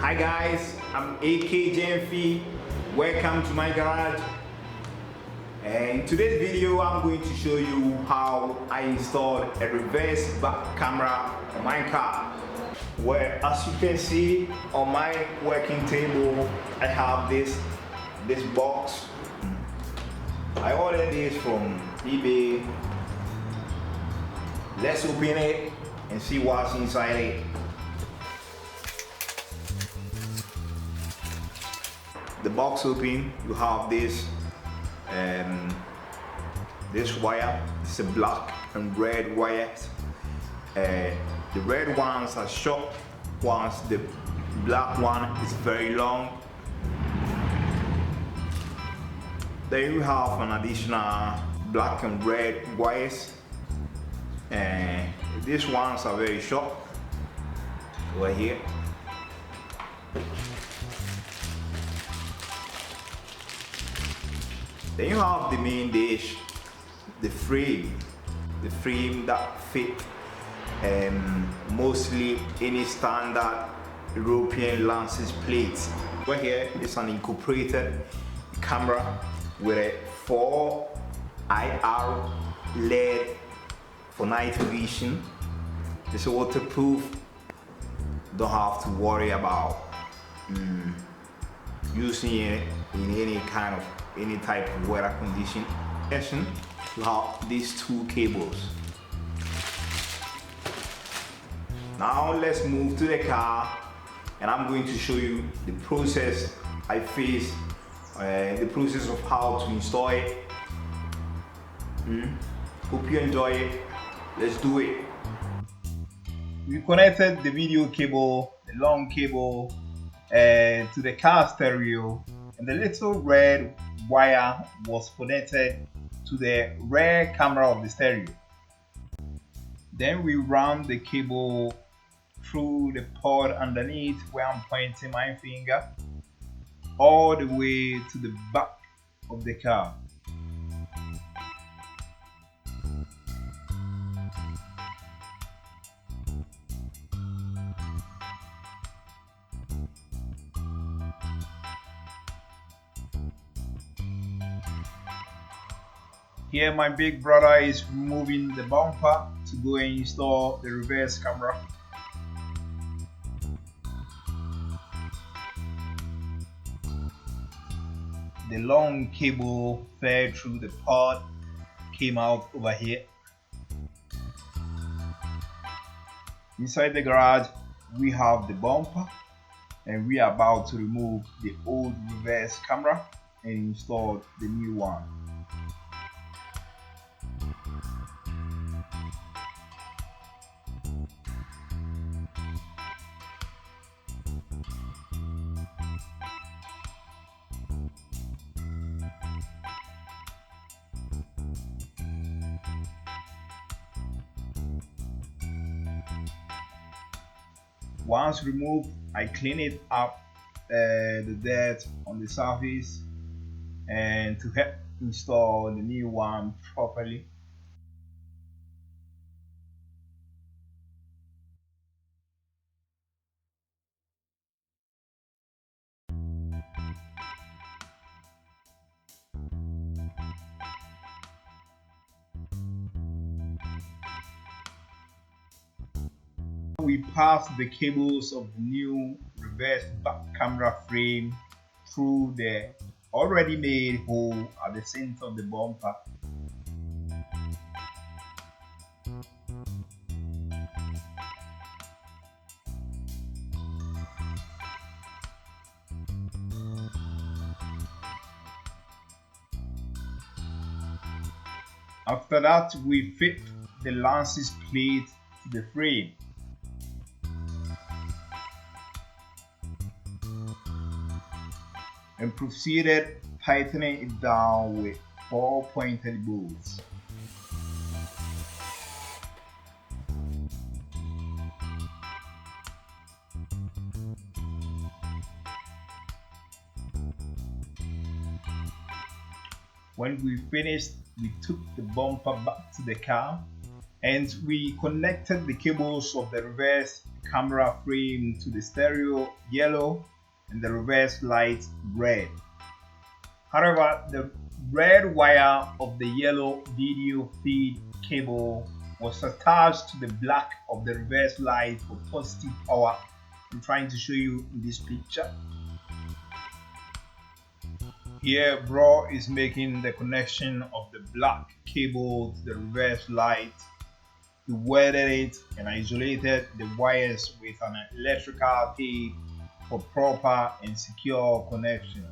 Hi guys, I'm AK Jenfi. Welcome to my garage. And in today's video, I'm going to show you how I installed a reverse back camera on my car. Where, as you can see on my working table, I have this box. I ordered this from eBay. Let's open it and see what's inside it. The box open, you have this wire. It's a black and red wires. The red ones are short ones, the black one is very long. Then you have an additional black and red wires, and these ones are very short over here. Then you have the main dish, the frame that fit mostly any standard European Lances plates. Over here is an incorporated camera with a 4 IR LED for night vision. It's waterproof. Don't have to worry about using it in any type of weather condition. You have these two cables. Now let's move to the car, and I'm going to show you the process I face, the process of how to install it. Hope you enjoy it. Let's do it. We connected the video cable, the long cable, to the car stereo, and the little red wire was connected to the rear camera of the stereo. Then we ran the cable through the port underneath where I'm pointing my finger, all the way to the back of the car. Here my big brother is removing the bumper to go and install the reverse camera. The long cable fell through the pod, came out over here. Inside the garage we have the bumper, and we are about to remove the old reverse camera and install the new one. Once removed, I clean it up, the dirt on the surface, and to help install the new one properly. We pass the cables of the new reverse back camera frame through the already made hole at the center of the bumper. After that, we fit the Lances plate to the frame. And proceeded tightening it down with 4 pointed bolts. When we finished, we took the bumper back to the car and we connected the cables of the reverse camera frame to the stereo yellow and the reverse light red. However, the red wire of the yellow video feed cable was attached to the black of the reverse light for positive power. I'm trying to show you in this picture. Here, bro is making the connection of the black cable to the reverse light. He welded it and isolated the wires with an electrical tape for proper and secure connection.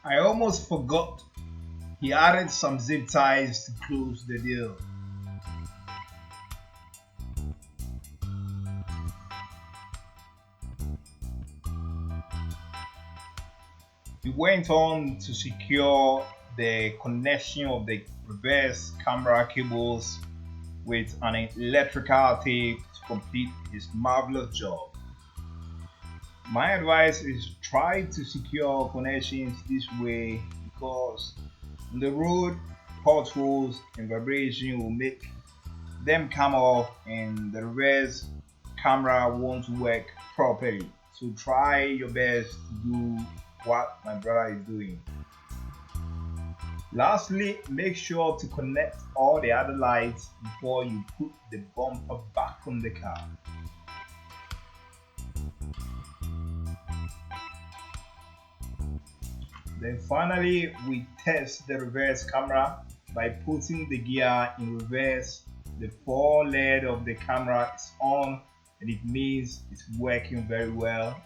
I almost forgot, he added some zip ties to close the deal. He went on to secure the connection of the reverse camera cables with an electrical tape to complete his marvelous job. My advice is try to secure connections this way because on the road, potholes and vibration will make them come off and the reverse camera won't work properly. So try your best to do what my brother is doing. Lastly, make sure to connect all the other lights before you put the bumper back on the car. Then finally, we test the reverse camera by putting the gear in reverse. The fore LED of the camera is on and it means it's working very well.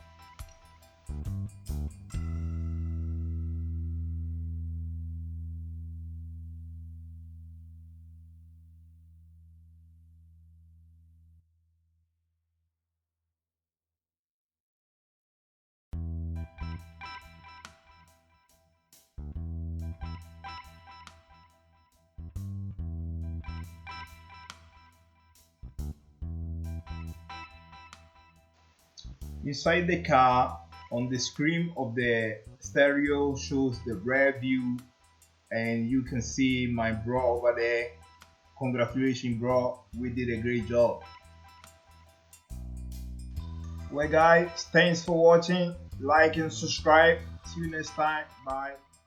Inside the car, on the screen of the stereo shows the rear view and you can see my bro over there. Congratulations bro, we did a great job. Well guys, thanks for watching, like and subscribe. See you next time, bye.